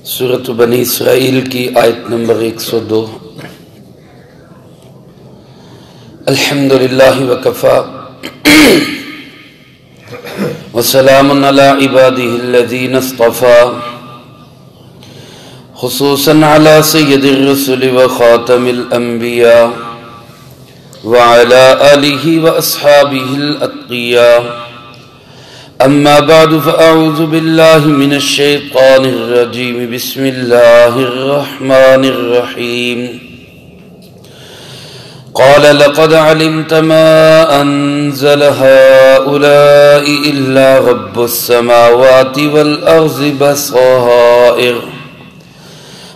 سورۃ بنی اسرائیل کی آیت نمبر 102۔ الحمدللہ وکفا وسلام علی عبادہ الذین اصطفى خصوصا علی سید الرسل وخاتم الانبیاء وعلی آلہ واصحابہ الاتقیاء اما بعد فاعوذ باللہ من الشیطان الرجیم بسم اللہ الرحمن الرحیم قال لقد علمت ما انزل هؤلاء الا رب السماوات والارض بصائر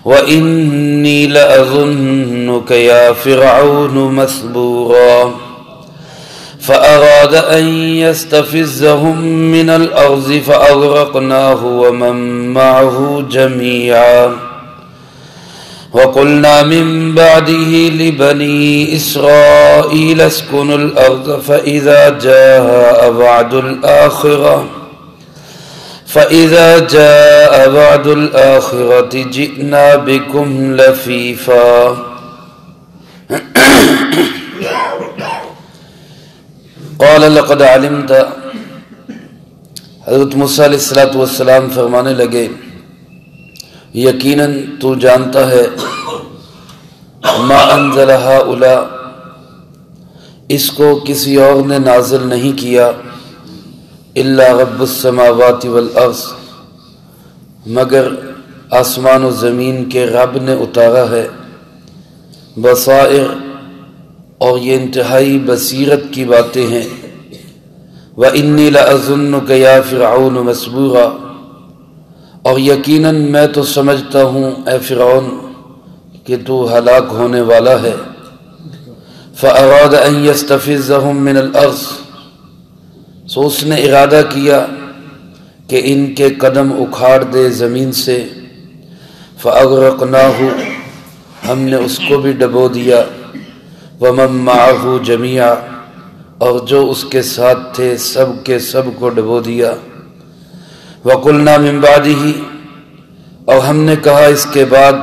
وانی لاظنک یا فرعون مثبورا فأراد أن يستفزهم من الأرض فأغرقناه ومن معه جميعا وقلنا من بعده لبني إسرائيل اسكنوا الأرض فإذا جاء بعد الآخرة جئنا بكم لفيفا قال لقد علمت، حضرت موسیٰ علیہ السلام فرمانے لگے یقیناً تو جانتا ہے ما انزل هؤلاء، اس کو کسی اور نے نازل نہیں کیا، الا رب السماوات والارض، مگر آسمان و زمین کے رب نے اتارا ہے، بصائر، اور یہ انتہائی بصیرت کی باتیں ہیں، وَإِنِّي لَأَظُنُّكَ يَا فِرْعَوْنُ مَثْبُورًا، اور یقیناً میں تو سمجھتا ہوں اے فرعون کہ تو ہلاک ہونے والا ہے۔ فَأَرَادَ أَن يَسْتَفِزَّهُم مِّنَ الْأَرْضِ، سو اس نے ارادہ کیا کہ ان کے قدم اکھاڑ دے زمین سے، فَأَغْرَقْنَاهُ، ہم نے اس کو بھی ڈبو دیا، وَمَن مَّعَهُ جَمِيعًا، اور جو اس کے ساتھ تھے سب کے سب کو ڈبو دیا، وَقُلْنَا مِن بَعْدِهِ، اور ہم نے کہا اس کے بعد،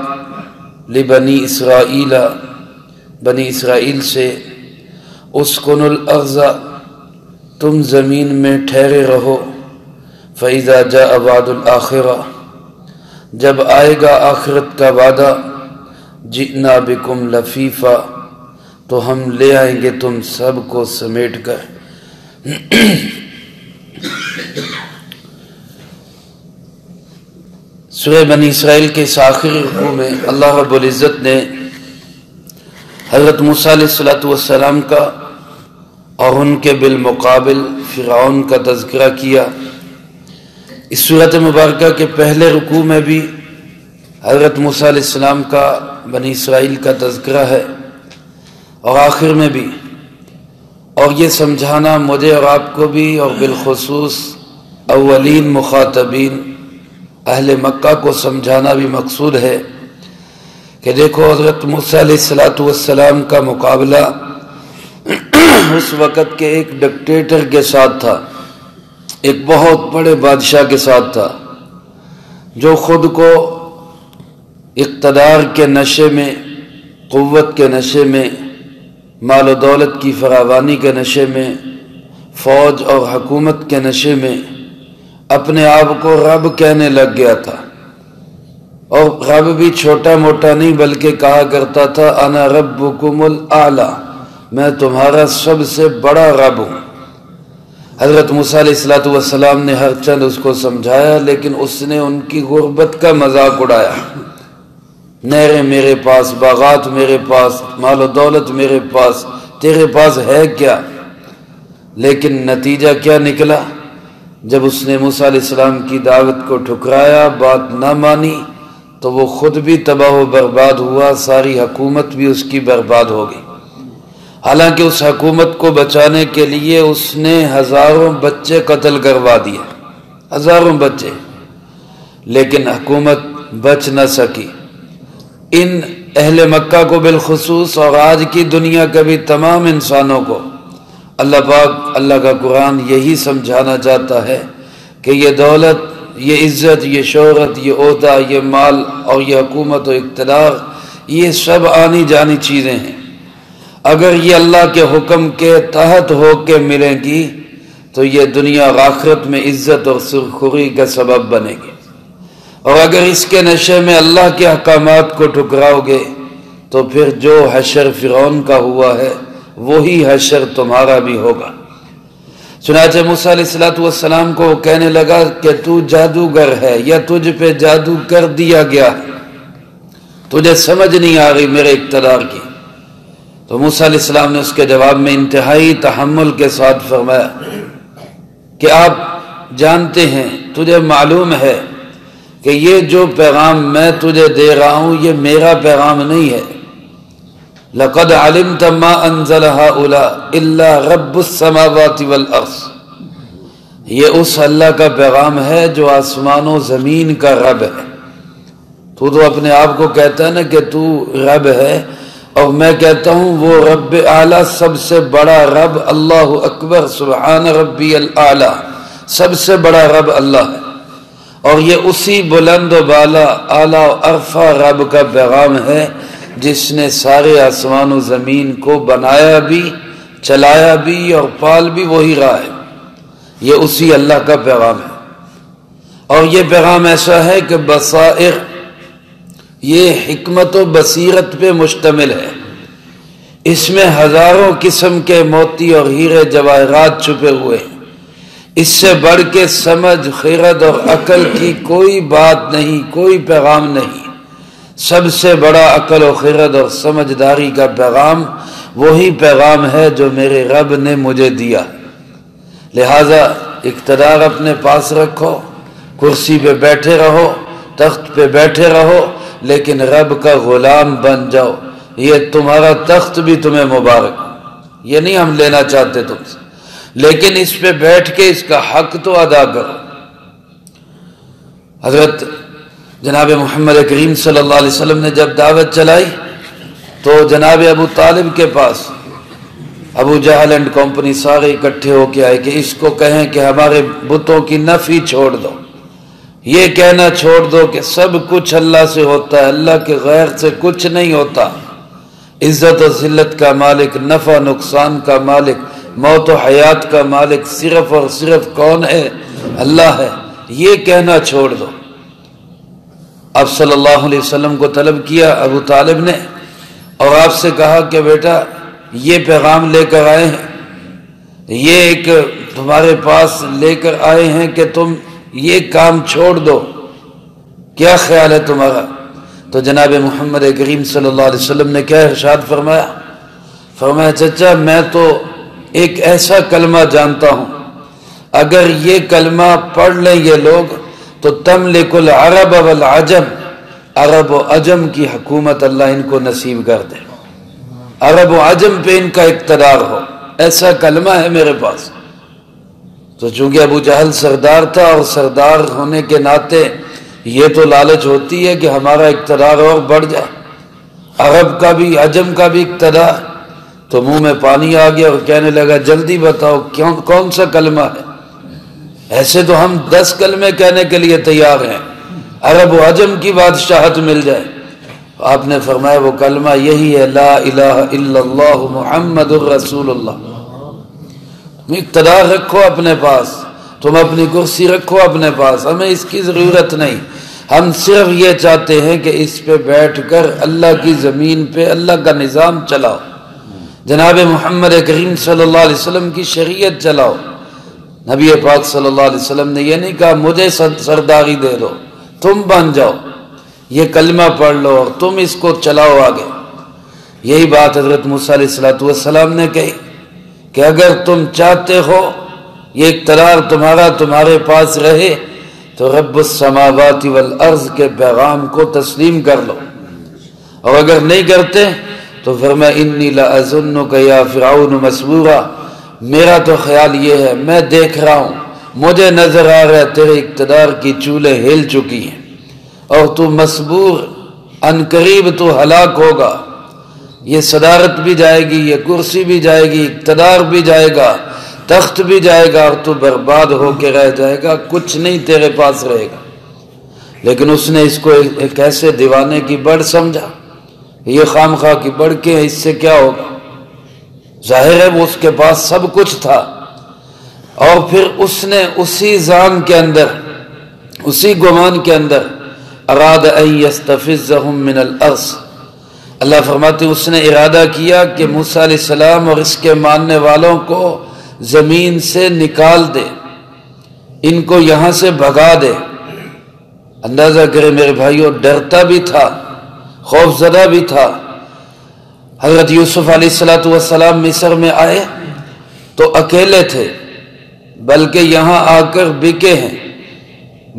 لِبَنِي اسرائیل، بنی اسرائیل سے، اسْكُنُوا الْأَرْضَ، تم زمین میں ٹھہرے رہو، فَإِذَا جَاءَ وَعْدُ الْآخِرَةِ، جب آئے گا آخرت کا وعدہ، جِئْنَا بِكُمْ لَفِيفًا، تو ہم لے آئیں گے تم سب کو سمیٹ کر۔ سورہ بنی اسرائیل کے اس آخری رکوع میں اللہ رب العزت نے حضرت موسیٰ علیہ السلام کا اور ان کے بالمقابل فرعون کا تذکرہ کیا۔ اس سورۃ مبارکہ کے پہلے رکوع میں بھی حضرت موسیٰ علیہ السلام کا بنی اسرائیل کا تذکرہ ہے، اور آخر میں بھی، اور یہ سمجھانا مجھے اور آپ کو بھی، اور بالخصوص اولین مخاطبین اہل مکہ کو سمجھانا بھی مقصود ہے کہ دیکھو حضرت موسیٰ علیہ السلام کا مقابلہ اس وقت کے ایک ڈکٹیٹر کے ساتھ تھا، ایک بہت بڑے بادشاہ کے ساتھ تھا، جو خود کو اقتدار کے نشے میں، قوت کے نشے میں، مال و دولت کی فراوانی کے نشے میں، فوج اور حکومت کے نشے میں اپنے آپ کو رب کہنے لگ گیا تھا، اور رب بھی چھوٹا موٹا نہیں بلکہ کہا کرتا تھا انا ربکم الاعلی، میں تمہارا سب سے بڑا رب ہوں۔ حضرت موسیٰ علیہ السلام نے ہر چند اس کو سمجھایا، لیکن اس نے ان کی غربت کا مذاق اڑایا، نہریں میرے پاس، باغات میرے پاس، مال و دولت میرے پاس، تیرے پاس ہے کیا؟ لیکن نتیجہ کیا نکلا؟ جب اس نے موسیٰ علیہ السلام کی دعوت کو ٹھکرایا، بات نہ مانی، تو وہ خود بھی تباہ و برباد ہوا، ساری حکومت بھی اس کی برباد ہو گئی۔ حالانکہ اس حکومت کو بچانے کے لیے اس نے ہزاروں بچے قتل کروا دیے، ہزاروں بچے، لیکن حکومت بچ نہ سکی۔ ان اہل مکہ کو بالخصوص، اور آج کی دنیا کے بھی تمام انسانوں کو اللہ پاک، اللہ کا قرآن یہی سمجھانا چاہتا ہے کہ یہ دولت، یہ عزت، یہ شہرت، یہ عہدہ، یہ مال اور یہ حکومت و اقتدار، یہ سب آنی جانی چیزیں ہیں۔ اگر یہ اللہ کے حکم کے تحت ہو کے ملیں گی تو یہ دنیا اور آخرت میں عزت اور سرخوری کا سبب بنے گی، اور اگر اس کے نشے میں اللہ کے احکامات کو ٹھکراؤ گے تو پھر جو حشر فرعون کا ہوا ہے وہی حشر تمہارا بھی ہوگا۔ چنانچہ موسیٰ علیہ السلام کو کہنے لگا کہ تو جادوگر ہے یا تجھ پہ جادو کر دیا گیا، تجھے سمجھ نہیں آ رہی میرے اقتدار کی۔ تو موسیٰ علیہ السلام نے اس کے جواب میں انتہائی تحمل کے ساتھ فرمایا کہ آپ جانتے ہیں، تجھے معلوم ہے کہ یہ جو پیغام میں تجھے دے رہا ہوں یہ میرا پیغام نہیں ہے۔ لَقَدْ عَلِمْتَ مَا أَنزَلَ هَؤُلَاءِ إِلَّا رَبُّ السَّمَاوَاتِ وَالْأَرْضِ، یہ اس اللہ کا پیغام ہے جو آسمان و زمین کا رب ہے۔ تو اپنے آپ کو کہتا ہے نا کہ تو رب ہے، اور میں کہتا ہوں وہ رب اعلیٰ، سب سے بڑا رب، اللہ اکبر، سبحان ربی الاعلیٰ، سب سے بڑا رب اللہ ہے، اور یہ اسی بلند و بالا اعلیٰ و عرفہ رب کا پیغام ہے جس نے سارے آسمان و زمین کو بنایا بھی، چلایا بھی اور پال بھی وہی رہا ہے۔ یہ اسی اللہ کا پیغام ہے، اور یہ پیغام ایسا ہے کہ بصائر، یہ حکمت و بصیرت پہ مشتمل ہے، اس میں ہزاروں قسم کے موتی اور ہیرے جواہرات چھپے ہوئے ہیں، اس سے بڑھ کے سمجھ، خرد اور عقل کی کوئی بات نہیں، کوئی پیغام نہیں۔ سب سے بڑا عقل و خرد اور سمجھداری کا پیغام وہی پیغام ہے جو میرے رب نے مجھے دیا۔ لہذا اقتدار اپنے پاس رکھو، کرسی پہ بیٹھے رہو، تخت پہ بیٹھے رہو، لیکن رب کا غلام بن جاؤ، یہ تمہارا تخت بھی تمہیں مبارک۔ یہ نہیں ہم لینا چاہتے تم سے، لیکن اس پہ بیٹھ کے اس کا حق تو ادا کرو۔ حضرت جناب محمد کریم صلی اللہ علیہ وسلم نے جب دعوت چلائی تو جناب ابو طالب کے پاس ابو جہل اینڈ کمپنی سارے اکٹھے ہو کے آئے کہ اس کو کہیں کہ ہمارے بتوں کی نفی چھوڑ دو، یہ کہنا چھوڑ دو کہ سب کچھ اللہ سے ہوتا ہے، اللہ کے غیر سے کچھ نہیں ہوتا، عزت و ذلت کا مالک، نفع نقصان کا مالک، موت و حیات کا مالک صرف اور صرف کون ہے؟ اللہ ہے، یہ کہنا چھوڑ دو۔ آپ صلی اللہ علیہ وسلم کو طلب کیا ابو طالب نے، اور آپ سے کہا کہ بیٹا یہ پیغام لے کر آئے ہیں، یہ ایک تمہارے پاس لے کر آئے ہیں کہ تم یہ کام چھوڑ دو، کیا خیال ہے تمہارا؟ تو جناب محمد کریم صلی اللہ علیہ وسلم نے کیا ارشاد فرمایا؟ فرمایا چچا میں تو ایک ایسا کلمہ جانتا ہوں، اگر یہ کلمہ پڑھ لیں یہ لوگ تو تملک العرب والعجم، عرب و عجم کی حکومت اللہ ان کو نصیب کر دے، عرب و عجم پہ ان کا اقتدار ہو، ایسا کلمہ ہے میرے پاس۔ تو چونکہ ابو جہل سردار تھا، اور سردار ہونے کے ناطے یہ تو لالچ ہوتی ہے کہ ہمارا اقتدار اور بڑھ جائے، عرب کا بھی عجم کا بھی اقتدار، تو منہ میں پانی آ گیا اور کہنے لگا جلدی بتاؤ کون سا کلمہ ہے؟ ایسے تو ہم 10 کلمے کہنے کے لیے تیار ہیں، عرب و عجم کی بادشاہت مل جائے۔ آپ نے فرمایا وہ کلمہ یہی ہے، لا الہ الا اللہ محمد الرسول اللہ۔ تم اقتدار رکھو اپنے پاس، تم اپنی کرسی رکھو اپنے پاس، ہمیں اس کی ضرورت نہیں، ہم صرف یہ چاہتے ہیں کہ اس پہ بیٹھ کر اللہ کی زمین پہ اللہ کا نظام چلاؤ، جناب محمد کریم صلی اللہ علیہ وسلم کی شریعت چلاؤ۔ نبی پاک صلی اللہ علیہ وسلم نے یہ نہیں کہا مجھے سرداری دے دو، تم بن جاؤ، یہ کلمہ پڑھ لو اور تم اس کو چلاؤ آگے۔ یہی بات حضرت موسیٰ علیہ السلام نے کہی کہ اگر تم چاہتے ہو یہ اقتدار تمہارے پاس رہے تو رب السماوات والارض کے پیغام کو تسلیم کر لو، اور اگر نہیں کرتے تو فرمایا انی لأظنک یا فرعون مسبورا، میرا تو خیال یہ ہے، میں دیکھ رہا ہوں، مجھے نظر آ رہا ہے تیرے اقتدار کی چولیں ہل چکی ہیں اور تو مسبور، عنقریب تو ہلاک ہوگا، یہ صدارت بھی جائے گی، یہ کرسی بھی جائے گی، اقتدار بھی جائے گا، تخت بھی جائے گا اور تو برباد ہو کے رہ جائے گا، کچھ نہیں تیرے پاس رہے گا۔ لیکن اس نے اس کو ایک ایسے دیوانے کی بڑھ سمجھا، یہ خام خواہ کی بڑھ کے اس سے کیا ہوگا، ظاہر ہے وہ اس کے پاس سب کچھ تھا۔ اور پھر اس نے اسی ظان کے اندر، اسی گمان کے اندر اراد ان یستفزہم من الارض، اللہ فرماتے ہیں اس نے ارادہ کیا کہ موسیٰ علیہ السلام اور اس کے ماننے والوں کو زمین سے نکال دے، ان کو یہاں سے بھگا دے۔ اندازہ کرے میرے بھائیوں، ڈرتا بھی تھا، خوف زدہ بھی تھا۔ حضرت یوسف علیہ السلام مصر میں آئے تو اکیلے تھے، بلکہ یہاں آ کر بکے ہیں،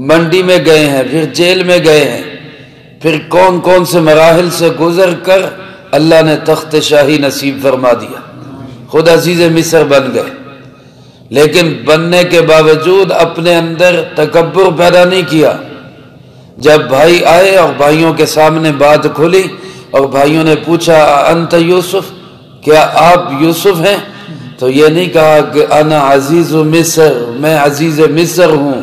منڈی میں گئے ہیں، پھر جیل میں گئے ہیں، پھر کون کون سے مراحل سے گزر کر اللہ نے تخت شاہی نصیب فرما دیا، خود عزیز مصر بن گئے۔ لیکن بننے کے باوجود اپنے اندر تکبر پیدا نہیں کیا۔ جب بھائی آئے اور بھائیوں کے سامنے بات کھلی اور بھائیوں نے پوچھا انت یوسف، کیا آپ یوسف ہیں؟ تو یہ نہیں کہا کہ انا عزیز مصر، میں عزیز مصر ہوں،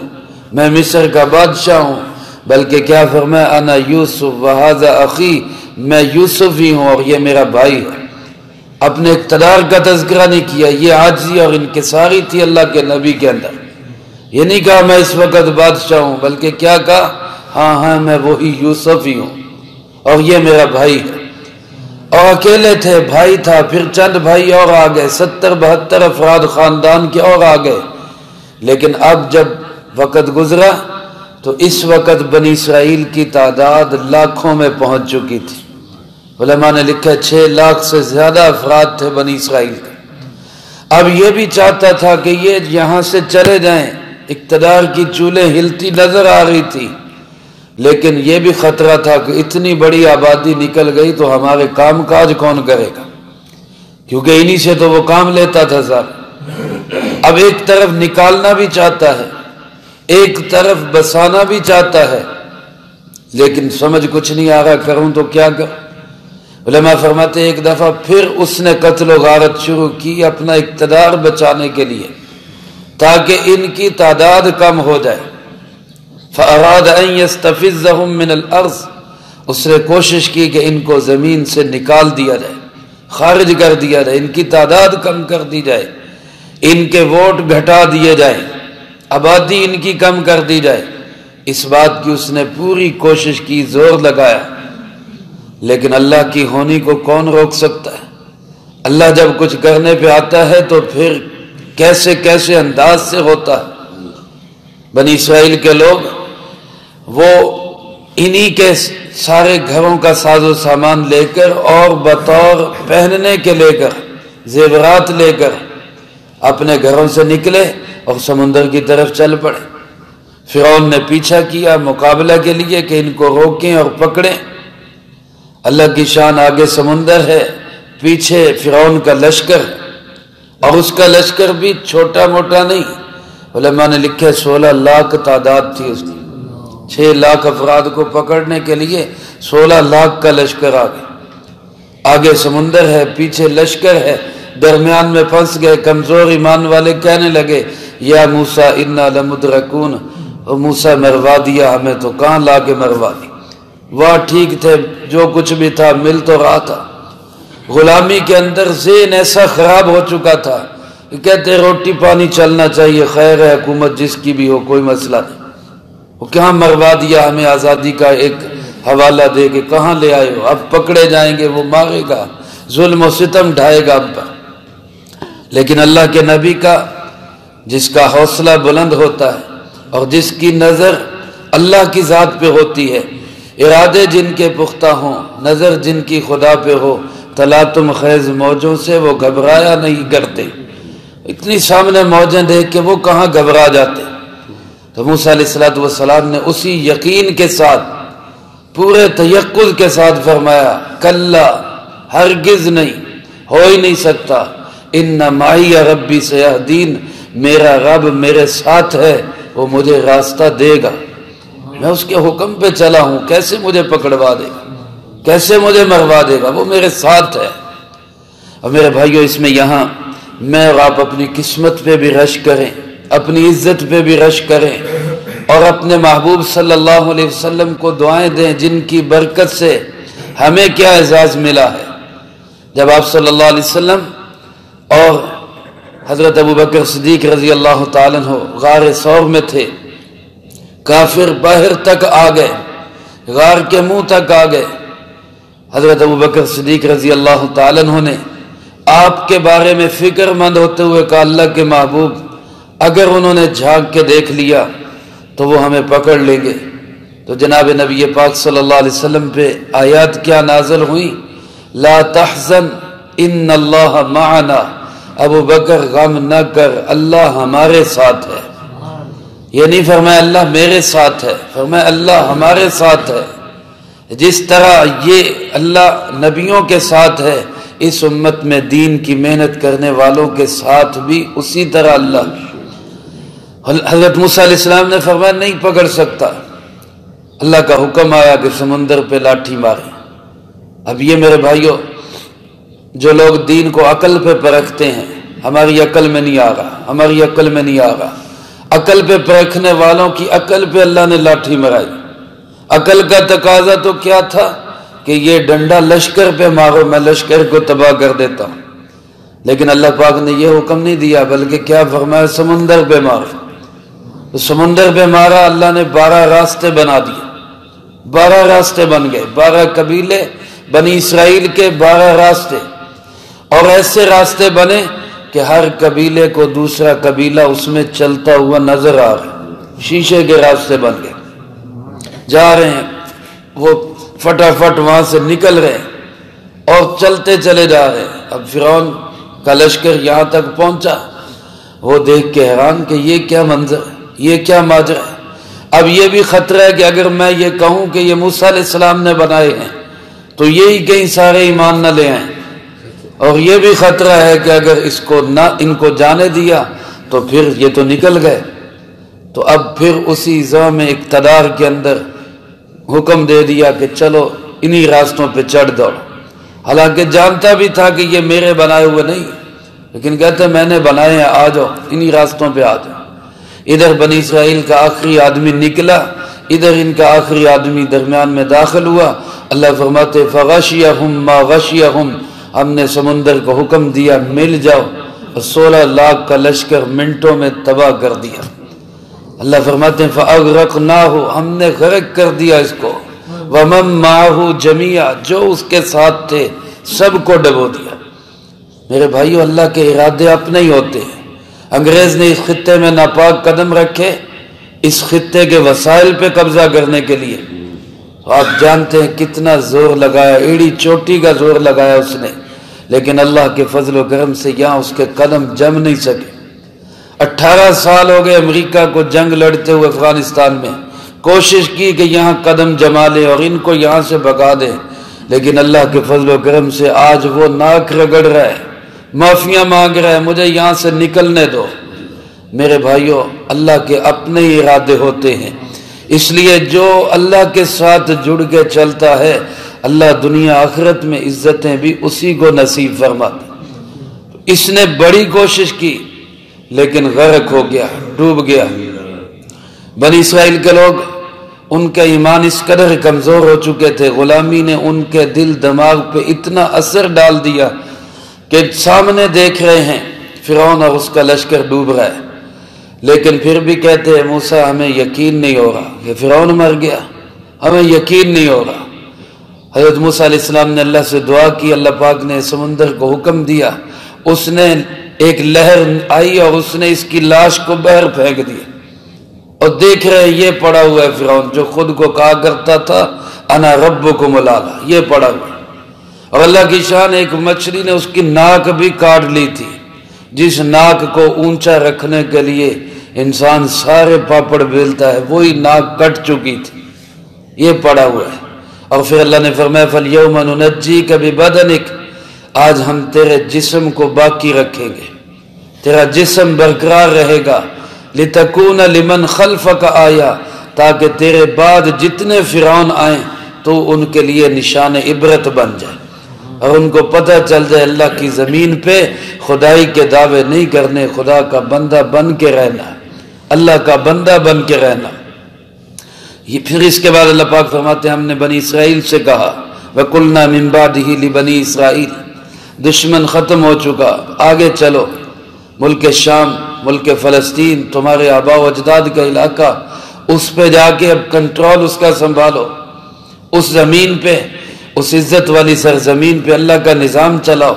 میں مصر کا بادشاہ ہوں، بلکہ کیا فرمایا انا یوسف وہذا اخی، میں یوسف ہی ہوں اور یہ میرا بھائی ہے۔ اپنے اقتدار کا تذکرہ نہیں کیا، یہ عاجزی اور انکساری تھی اللہ کے نبی کے اندر۔ یہ نہیں کہا میں اس وقت بادشاہ ہوں، بلکہ کیا کہا ہاں میں وہی یوسف ہی ہوں اور یہ میرا بھائی ہے۔ اور اکیلے تھے، بھائی تھا، پھر چند بھائی اور آ گئے، 70-72 افراد خاندان کے اور آ گئے۔ لیکن اب جب وقت گزرا تو اس وقت بنی اسرائیل کی تعداد لاکھوں میں پہنچ چکی تھی۔ علماء نے لکھا 6 لاکھ سے زیادہ افراد تھے بنی اسرائیل کے۔ اب یہ بھی چاہتا تھا کہ یہ یہاں سے چلے جائیں، اقتدار کی چولیں ہلتی نظر آ رہی تھی، لیکن یہ بھی خطرہ تھا کہ اتنی بڑی آبادی نکل گئی تو ہمارے کام کاج کون کرے گا، کیونکہ انہی سے تو وہ کام لیتا تھا صاحب۔ اب ایک طرف نکالنا بھی چاہتا ہے، ایک طرف بسانا بھی چاہتا ہے، لیکن سمجھ کچھ نہیں آ رہا کروں تو کیا کروں۔ علماء فرماتے ایک دفعہ پھر اس نے قتل و غارت شروع کی اپنا اقتدار بچانے کے لیے، تاکہ ان کی تعداد کم ہو جائے۔ فَأَرَادَ أَن يَسْتَفِزَّهُم مِّنَ الْأَرْضِ، اس نے کوشش کی کہ ان کو زمین سے نکال دیا جائے، خارج کر دیا جائے، ان کی تعداد کم کر دی جائے، ان کے ووٹ گھٹا دیے جائیں، آبادی ان کی کم کر دی جائے۔ اس بات کی اس نے پوری کوشش کی، زور لگایا، لیکن اللہ کی ہونی کو کون روک سکتا ہے؟ اللہ جب کچھ کرنے پہ آتا ہے تو پھر کیسے کیسے انداز سے ہوتا ہے۔ بنی اسرائیل کے لوگ وہ انہی کے سارے گھروں کا ساز و سامان لے کر اور بطور پہننے کے لے کر، زیورات لے کر اپنے گھروں سے نکلے اور سمندر کی طرف چل پڑے۔ فرعون نے پیچھا کیا مقابلہ کے لیے کہ ان کو روکیں اور پکڑیں۔ اللہ کی شان، آگے سمندر ہے، پیچھے فرعون کا لشکر، اور اس کا لشکر بھی چھوٹا موٹا نہیں۔ علماء نے لکھے 16 لاکھ تعداد تھی اس کی، 6 لاکھ افراد کو پکڑنے کے لیے 16 لاکھ کا لشکر آگے سمندر ہے، پیچھے لشکر ہے، درمیان میں پھنس گئے۔ کمزور ایمان والے کہنے لگے یا موسیٰ انا لمدرکون، اور موسیٰ مروا دیا ہمیں، تو کہاں لا کے مروا دی، وہ ٹھیک تھے، جو کچھ بھی تھا مل تو رہا تھا۔ غلامی کے اندر ذہن ایسا خراب ہو چکا تھا کہ کہتے روٹی پانی چلنا چاہیے، خیر ہے حکومت جس کی بھی ہو، کوئی مسئلہ نہیں، وہ کہاں مروا دیا ہمیں، آزادی کا ایک حوالہ دے کے کہاں لے آئے ہو، اب پکڑے جائیں گے، وہ مارے گا، ظلم و ستم ڈھائے گا ہم پر۔ لیکن اللہ کے نبی کا، جس کا حوصلہ بلند ہوتا ہے اور جس کی نظر اللہ کی ذات پہ ہوتی ہے، ارادے جن کے پختہ ہوں، نظر جن کی خدا پہ ہو، تلاطم خیز موجوں سے وہ گھبرایا نہیں کرتے۔ اتنی سامنے موجیں دیکھ کے وہ کہاں گھبرا جاتے۔ تو موسیٰ علیہ السلام نے اسی یقین کے ساتھ، پورے تیقظ کے ساتھ فرمایا کلا، ہرگز نہیں، ہو ہی نہیں سکتا، ان معی ربی سیہدین، میرا رب میرے ساتھ ہے، وہ مجھے راستہ دے گا، میں اس کے حکم پہ چلا ہوں، کیسے مجھے پکڑوا دے گا، کیسے مجھے مروا دے گا، وہ میرے ساتھ ہے۔ اور میرے بھائیوں، اس میں یہاں میں اور آپ اپنی قسمت پہ بھی رشک کریں، اپنی عزت پہ بھی رشک کریں، اور اپنے محبوب صلی اللہ علیہ وسلم کو دعائیں دیں جن کی برکت سے ہمیں کیا اعزاز ملا ہے۔ جب آپ صلی اللہ علیہ وسلم اور حضرت ابوبکر صدیق رضی اللہ تعالیٰ عنہ غار ثور میں تھے، کافر باہر تک آ گئے، غار کے منہ تک آ گئے، حضرت ابوبکر صدیق رضی اللہ تعالیٰ عنہ نے آپ کے بارے میں فکر مند ہوتے ہوئے کہا، اللہ کے محبوب اگر انہوں نے جھانک کے دیکھ لیا تو وہ ہمیں پکڑ لیں گے۔ تو جناب نبی پاک صلی اللہ علیہ وسلم پہ آیات کیا نازل ہوئی، لا تحزن ان اللہ معنا، ابو بکر غم نہ کر، اللہ ہمارے ساتھ ہے۔ یہ نہیں فرمایا اللہ میرے ساتھ ہے، فرمایا اللہ ہمارے ساتھ ہے۔ جس طرح یہ اللہ نبیوں کے ساتھ ہے، اس امت میں دین کی محنت کرنے والوں کے ساتھ بھی اسی طرح اللہ۔ حضرت موسیٰ علیہ السلام نے فرمایا نہیں پکڑ سکتا، اللہ کا حکم آیا کہ سمندر پہ لاٹھی مارے۔ اب یہ میرے بھائیوں، جو لوگ دین کو عقل پہ پرکھتے ہیں، ہماری عقل میں نہیں آ رہا، ہماری عقل میں نہیں آ رہا، عقل پہ پرکھنے والوں کی عقل پہ اللہ نے لاٹھی مرائی۔ عقل کا تقاضا تو کیا تھا کہ یہ ڈنڈا لشکر پہ مارو، میں لشکر کو تباہ کر دیتا ہوں، لیکن اللہ پاک نے یہ حکم نہیں دیا، بلکہ کیا فرمایا، سمندر پہ مارو۔ تو سمندر پہ مارا، اللہ نے 12 راستے بنا دیے، 12 راستے بن گئے، 12 قبیلے بنی اسرائیل کے 12 راستے، اور ایسے راستے بنے کہ ہر قبیلے کو دوسرا قبیلہ اس میں چلتا ہوا نظر آ رہا ہے، شیشے کے راستے بن گئے، جا رہے ہیں وہ فٹافٹ وہاں سے نکل رہے ہیں اور چلتے چلے جا رہے ہیں۔ اب فرعون کا لشکر یہاں تک پہنچا، وہ دیکھ کے حیران کہ یہ کیا منظر ہے، یہ کیا ماجرا ہے۔ اب یہ بھی خطرہ ہے کہ اگر میں یہ کہوں کہ یہ موسیٰ علیہ السلام نے بنائے ہیں تو یہی کہیں سارے ایمان نہ لے آئیں، اور یہ بھی خطرہ ہے کہ اگر اس کو نہ ان کو جانے دیا تو پھر یہ تو نکل گئے۔ تو اب پھر اسی زوم اقتدار کے اندر حکم دے دیا کہ چلو انہی راستوں پہ چڑھ دو، حالانکہ جانتا بھی تھا کہ یہ میرے بنائے ہوئے نہیں، لیکن کہتے میں نے بنائے ہیں، آ جاؤ انہی راستوں پہ آ جاؤ۔ ادھر بنی اسرائیل کا آخری آدمی نکلا، ادھر ان کا آخری آدمی درمیان میں داخل ہوا۔ اللہ فرماتے فغشیہم ما غشیہم، ہم نے سمندر کو حکم دیا مل جاؤ، اور 16 لاکھ کا لشکر منٹوں میں تباہ کر دیا۔ اللہ فرماتے ہیں فَأَغْرَقْنَاهُ، ہم نے غرق کر دیا اس کو، وَمَن مَّعَهُ جَمِيعًا، جو اس کے ساتھ تھے سب کو ڈبو دیا۔ میرے بھائیو، اللہ کے ارادے اپنے ہی ہوتے ہیں۔ انگریز نے اس خطے میں ناپاک قدم رکھے اس خطے کے وسائل پہ قبضہ کرنے کے لیے، آپ جانتے ہیں کتنا زور لگایا، ایڑی چوٹی کا زور لگایا اس نے، لیکن اللہ کے فضل و کرم سے یہاں اس کے قدم جم نہیں سکے۔ 18 سال ہو گئے امریکہ کو جنگ لڑتے ہوئے افغانستان میں، کوشش کی کہ یہاں قدم جما لے اور ان کو یہاں سے بھگا دے، لیکن اللہ کے فضل و کرم سے آج وہ ناک رگڑ رہا ہے، معافیاں مانگ رہا ہے، مجھے یہاں سے نکلنے دو۔ میرے بھائیوں، اللہ کے اپنے ہی ارادے ہوتے ہیں، اس لیے جو اللہ کے ساتھ جڑ کے چلتا ہے، اللہ دنیا آخرت میں عزتیں بھی اسی کو نصیب فرماتا۔ اس نے بڑی کوشش کی لیکن غرق ہو گیا، ڈوب گیا۔ بنی اسرائیل کے لوگ، ان کا ایمان اس قدر کمزور ہو چکے تھے، غلامی نے ان کے دل دماغ پہ اتنا اثر ڈال دیا کہ سامنے دیکھ رہے ہیں فرعون اور اس کا لشکر ڈوب رہا ہے، لیکن پھر بھی کہتے ہیں موسیٰ ہمیں یقین نہیں ہو رہا کہ فرعون مر گیا، ہمیں یقین نہیں ہو رہا۔ حضرت موسیٰ علیہ السلام نے اللہ سے دعا کی، اللہ پاک نے سمندر کو حکم دیا، اس نے ایک لہر آئی اور اس نے اس کی لاش کو بحر پھینک دیا، اور دیکھ رہے یہ پڑا ہوا ہے فرعون جو خود کو کہا کرتا تھا انا ربکم الاعلی، یہ پڑا ہوا ہے۔ اور اللہ کی شان، ایک مچھلی نے اس کی ناک بھی کاٹ لی تھی، جس ناک کو اونچا رکھنے کے لیے انسان سارے پاپڑ بیلتا ہے، وہی ناک کٹ چکی تھی، یہ پڑا ہوا ہے۔ اور پھر اللہ نے فرمایا فَالْيَوْمَ نُنَجِّيكَ بِبَدَنِكَ، آج ہم تیرے جسم کو باقی رکھیں گے، تیرا جسم برقرار رہے گا، لِتَكُونَ لِمَنْ خَلْفَكَ آیا، تاکہ تیرے بعد جتنے فرعون آئیں تو ان کے لیے نشان عبرت بن جائے۔ اور ان کو پتہ چل جائے اللہ کی زمین پہ خدائی کے دعوے نہیں کرنے، خدا کا بندہ بن کے رہنا، اللہ کا بندہ بن کے رہنا۔ یہ پھر اس کے بعد اللہ پاک فرماتے ہیں ہم نے بنی اسرائیل سے کہا وَقُلْنَا مِن بَعْدِهِ لِبَنِي اسرائیل، دشمن ختم ہو چکا، آگے چلو، ملک شام، ملک فلسطین، تمہارے آباء و اجداد کا علاقہ، اس پہ جا کے اب کنٹرول اس کا سنبھالو، اس زمین پہ، اس عزت والی سرزمین پہ اللہ کا نظام چلاؤ۔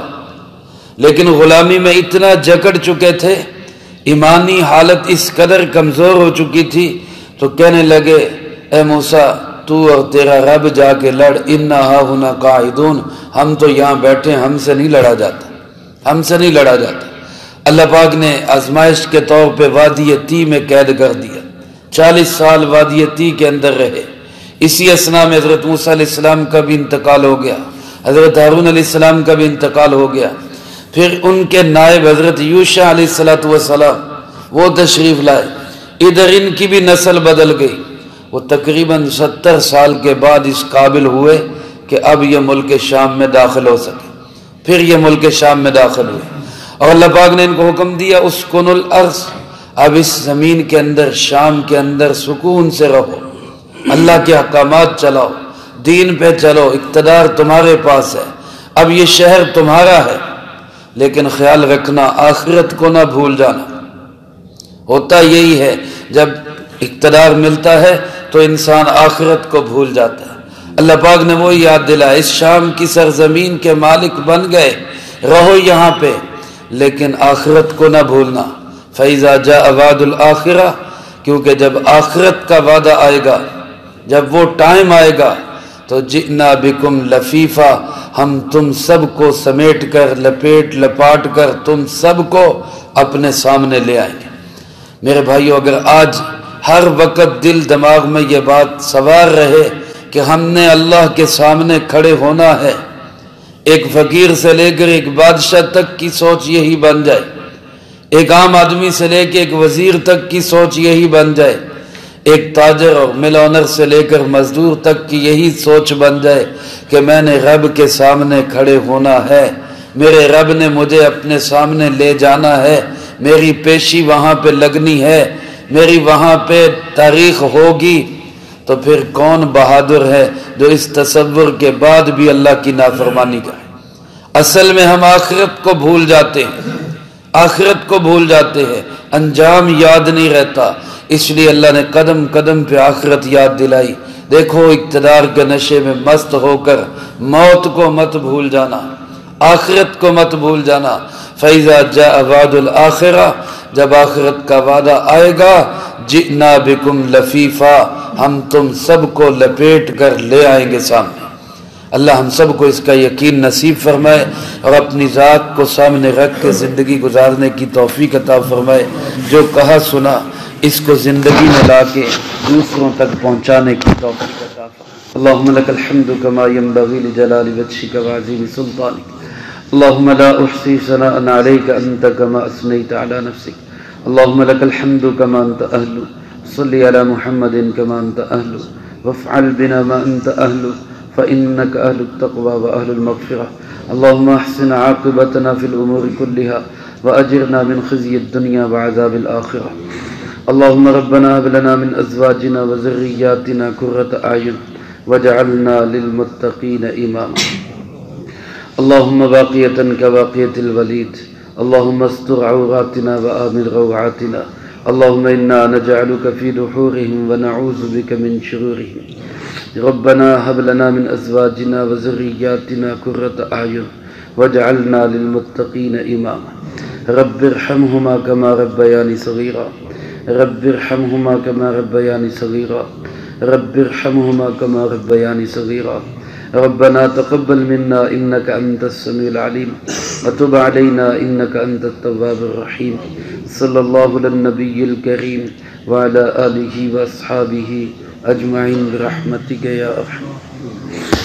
لیکن غلامی میں اتنا جکڑ چکے تھے، ایمانی حالت اس قدر کمزور ہو چکی تھی، تو کہنے لگے اے موسیٰ تو اور تیرا رب جا کے لڑ، اِنَّا هَاهُنَا قَاعِدُونَ، ہم تو یہاں بیٹھے، ہم سے نہیں لڑا جاتا، ہم سے نہیں لڑا جاتا۔ اللہ پاک نے آزمائش کے طور پہ وادی تی میں قید کر دیا، 40 سال وادی تی کے اندر رہے۔ اسی اثناء میں حضرت موسیٰ علیہ السلام کا بھی انتقال ہو گیا، حضرت ہارون علیہ السلام کا بھی انتقال ہو گیا۔ پھر ان کے نائب حضرت یوشع علیہ السلام وہ تشریف لائے، ادھر ان کی بھی نسل بدل گئی۔ وہ تقریباً 70 سال کے بعد اس قابل ہوئے کہ اب یہ ملک شام میں داخل ہو سکے، پھر یہ ملک شام میں داخل ہوئے، اور اللہ پاک نے ان کو حکم دیا اسکن الارض، اب اس زمین کے اندر، شام کے اندر سکون سے رہو، اللہ کے احکامات چلاؤ، دین پہ چلو، اقتدار تمہارے پاس ہے، اب یہ شہر تمہارا ہے، لیکن خیال رکھنا آخرت کو نہ بھول جانا۔ ہوتا یہی ہے جب اقتدار ملتا ہے تو انسان آخرت کو بھول جاتا ہے۔ اللہ پاک نے وہ یاد دلایا، اس شام کی سرزمین کے مالک بن گئے، رہو یہاں پہ، لیکن آخرت کو نہ بھولنا۔ فَإِذَا جَاءَ وَعْدُ الْآخِرَةِ، کیونکہ جب آخرت کا وعدہ آئے گا، جب وہ ٹائم آئے گا تو جئنا بکم لفیفا، ہم تم سب کو سمیٹ کر، لپیٹ لپاٹ کر تم سب کو اپنے سامنے لے آئیں گے۔ میرے بھائیو، اگر آج ہر وقت دل دماغ میں یہ بات سوار رہے کہ ہم نے اللہ کے سامنے کھڑے ہونا ہے، ایک فقیر سے لے کر ایک بادشاہ تک کی سوچ یہی بن جائے، ایک عام آدمی سے لے کے ایک وزیر تک کی سوچ یہی بن جائے، ایک تاجر اور مل اونر سے لے کر مزدور تک کی یہی سوچ بن جائے کہ میں نے رب کے سامنے کھڑے ہونا ہے، میرے رب نے مجھے اپنے سامنے لے جانا ہے، میری پیشی وہاں پہ لگنی ہے، میری وہاں پہ تاریخ ہوگی، تو پھر کون بہادر ہے جو اس تصور کے بعد بھی اللہ کی نافرمانی کرے؟ اصل میں ہم آخرت کو بھول جاتے ہیں، آخرت کو بھول جاتے ہیں، انجام یاد نہیں رہتا، اس لیے اللہ نے قدم قدم پہ آخرت یاد دلائی۔ دیکھو، اقتدار کے نشے میں مست ہو کر موت کو مت بھول جانا، آخرت کو مت بھول جانا۔ فَإِذَا جَاءَ وَعْدُ الْآخِرَةِ، جب آخرت کا وعدہ آئے گا، جئنا بکم لفیفا، ہم تم سب کو لپیٹ کر لے آئیں گے سامنے۔ اللہ ہم سب کو اس کا یقین نصیب فرمائے اور اپنی ذات کو سامنے رکھ کے زندگی گزارنے کی توفیق عطا فرمائے۔ جو کہا سنا اس کو زندگی میں لا کے دوسروں تک پہنچانے کی توفیق عطا فرمائے۔ اللہم لک الحمد کما ینبغی لجلال وجہک وعظیم سلطانک، اللہم لا احصی ثناء علیک انت کما اثنیت علی نفسک، اللہم لک الحمد کما انت اہل، صلی علی محمد کما انت اہل، وافعل بنا ما انت اہل، فإنك أهل التقوى وأهل المغفرة، اللهم أحسن عاقبتنا في الأمور كلها وأجرنا من خزي الدنيا وعذاب الآخرة، اللهم ربنا هب لنا من أزواجنا وذرياتنا قرة أعين واجعلنا للمتقين إماما، اللهم باقية كباقية الوليد، اللهم استر عوراتنا وآمن روعاتنا، اللهم إنا نجعلك في دحورهم ونعوذ بك من شرورهم، ربنا هب لنا من أزواجنا وذرياتنا قرة أعين واجعلنا للمتقين إماما، رب ارحمهما كما ربياني صغيرا، رب ارحمهما كما ربياني صغيرا، رب ارحمهما كما ربياني صغيرا، ربنا تقبل منا إنك أنت السميع العليم وتب علينا إنك أنت التواب الرحيم، صلى الله على النبي الكريم وعلى آله وأصحابه أجمعين برحمتك يا أرحم